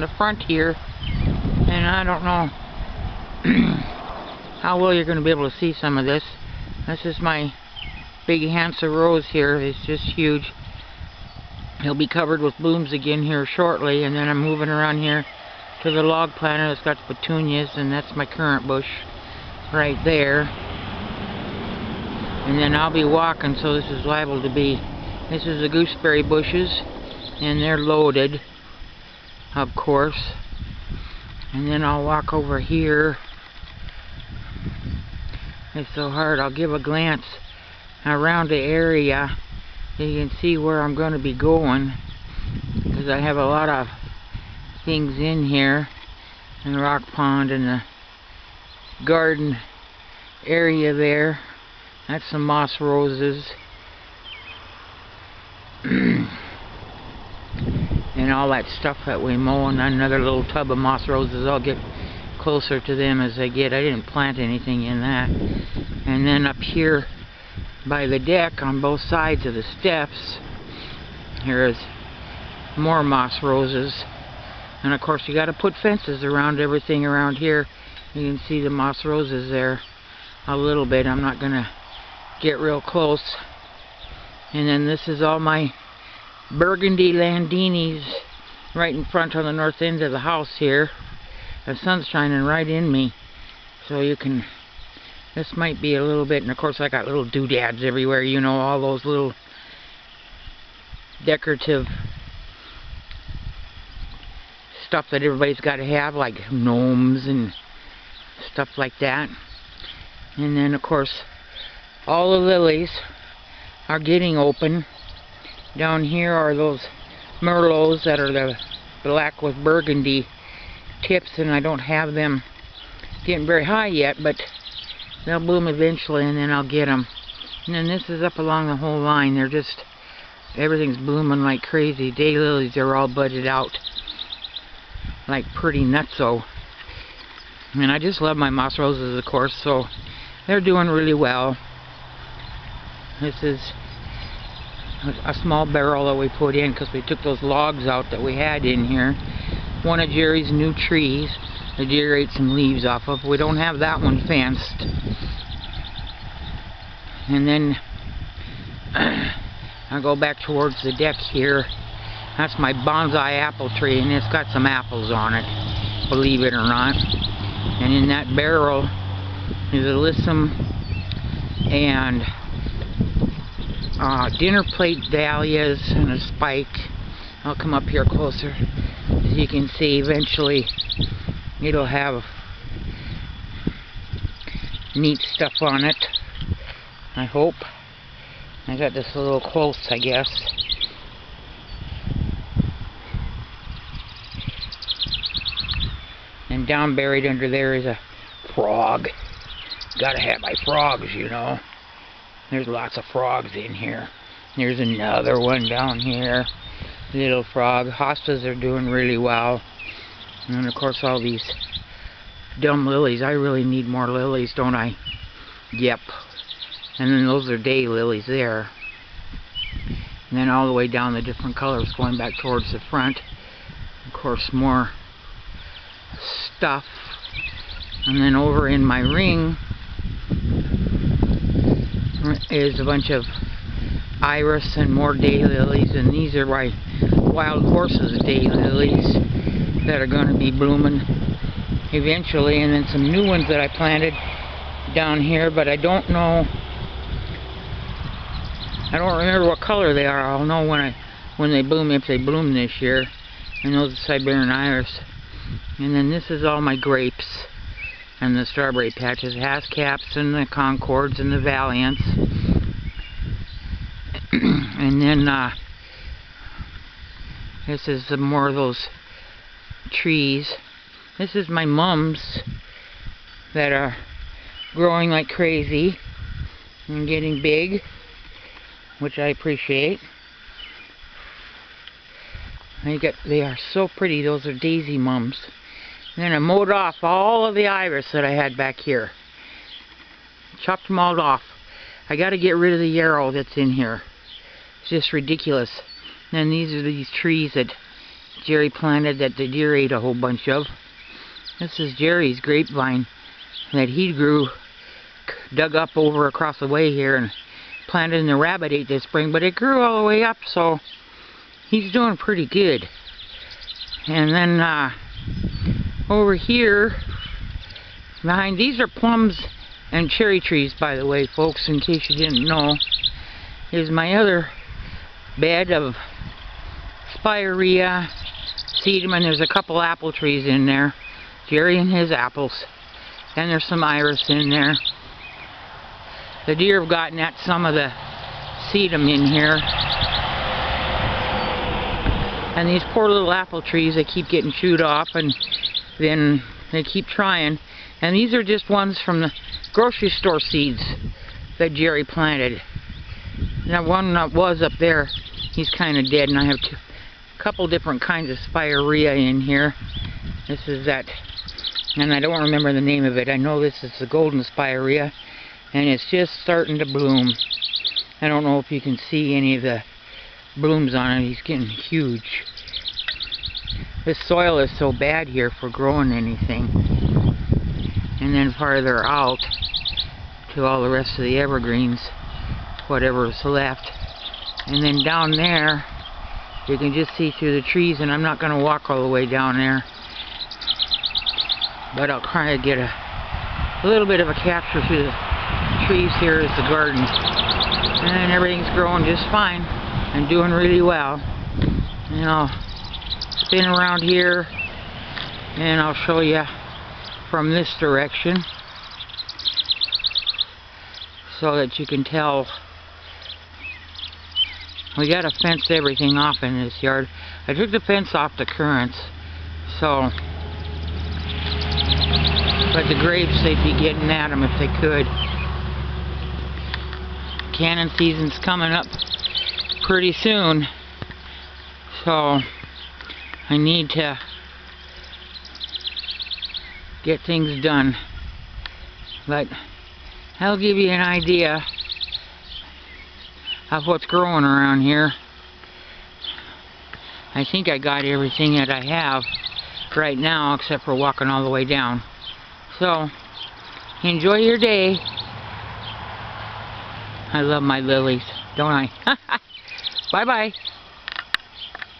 the front here, and I don't know how well you're going to be able to see some of this. This is my big Hansa rose here. It's just huge. He'll be covered with blooms again here shortly, and then I'm moving around here to the log planter that's got the petunias, and that's my currant bush right there. And then I'll be walking, so this is liable to be, this is the gooseberry bushes, and they're loaded, of course. And then I'll walk over here. It's so hard. I'll give a glance around the area so you can see where I'm going to be going, because I have a lot of things in here, in the rock pond and the garden area there. That's some moss roses and all that stuff that we mow, and another little tub of moss roses. I'll get closer to them as I get. I didn't plant anything in that. And then up here by the deck on both sides of the steps, here is more moss roses. And of course you got to put fences around everything around here. You can see the moss roses there a little bit. I'm not going to get real close. And then this is all my burgundy landinis right in front on the north end of the house here. The sun's shining right in me, so you can, this might be a little bit, and of course I got little doodads everywhere, you know, all those little decorative stuff that everybody's got to have, like gnomes and stuff like that. And then of course all the lilies are getting open. Down here are those merlots that are the black with burgundy tips, and I don't have them getting very high yet, but they'll bloom eventually, and then I'll get them. And then this is up along the whole line. They're just, everything's blooming like crazy. Daylilies are all budded out like pretty nutso. And I just love my moss roses, of course, so they're doing really well. This is a small barrel that we put in because we took those logs out that we had in here. One of Jerry's new trees. The deer ate some leaves off of. We don't have that one fenced. And then I go back towards the deck here. That's my bonsai apple tree, and it's got some apples on it, believe it or not. And in that barrel is alyssum and dinner plate dahlias and a spike. I'll come up here closer. As you can see, eventually it'll have neat stuff on it, I hope. I got this a little close, I guess. And down buried under there is a frog. Gotta have my frogs, you know. There's lots of frogs in here. There's another one down here. Little frog. Hostas are doing really well. And of course all these dumb lilies. I really need more lilies, don't I? Yep. And then those are day lilies there. And then all the way down the different colors going back towards the front. Of course more stuff. And then over in my ring is a bunch of iris and more daylilies, and these are my wild horses daylilies that are going to be blooming eventually. And then some new ones that I planted down here, but I don't know, I don't remember what color they are. I'll know when they bloom, if they bloom this year. And those are Siberian iris. And then this is all my grapes and the strawberry patches, Hascaps and the Concords and the Valiants. And then this is some more of those trees. This is my mums that are growing like crazy and getting big, which I appreciate. They are so pretty. Those are daisy mums. And then I mowed off all of the iris that I had back here. Chopped them all off. I got to get rid of the yarrow that's in here. It's just ridiculous. And these are these trees that Jerry planted that the deer ate a whole bunch of. This is Jerry's grapevine that he grew, dug up over across the way here and planted in the rabbit ate this spring, but it grew all the way up, so he's doing pretty good. And then over here behind, these are plums and cherry trees, by the way, folks, in case you didn't know. Here's my other bed of spirea, sedum, and there's a couple apple trees in there. Jerry and his apples. And there's some iris in there. The deer have gotten at some of the sedum in here. And these poor little apple trees, they keep getting chewed off, and then they keep trying. And these are just ones from the grocery store seeds that Jerry planted. That one that was up there, he's kind of dead, and I have a couple different kinds of spirea in here. This is that, and I don't remember the name of it. I know this is the golden spirea, and it's just starting to bloom. I don't know if you can see any of the blooms on it. He's getting huge. This soil is so bad here for growing anything. And then farther out to all the rest of the evergreens, whatever's left. And then down there, you can just see through the trees, and I'm not going to walk all the way down there, but I'll try to get a little bit of a capture through the trees. Here is the garden, and everything's growing just fine and doing really well. And I'll spin around here and I'll show you from this direction so that you can tell. We gotta fence everything off in this yard. I took the fence off the currants, so, but the grapes, they'd be getting at them if they could. Cannon season's coming up pretty soon, so I need to get things done. But I'll give you an idea of what's growing around here. I think I got everything that I have right now, except for walking all the way down. So, enjoy your day. I love my lilies, don't I? Bye-bye.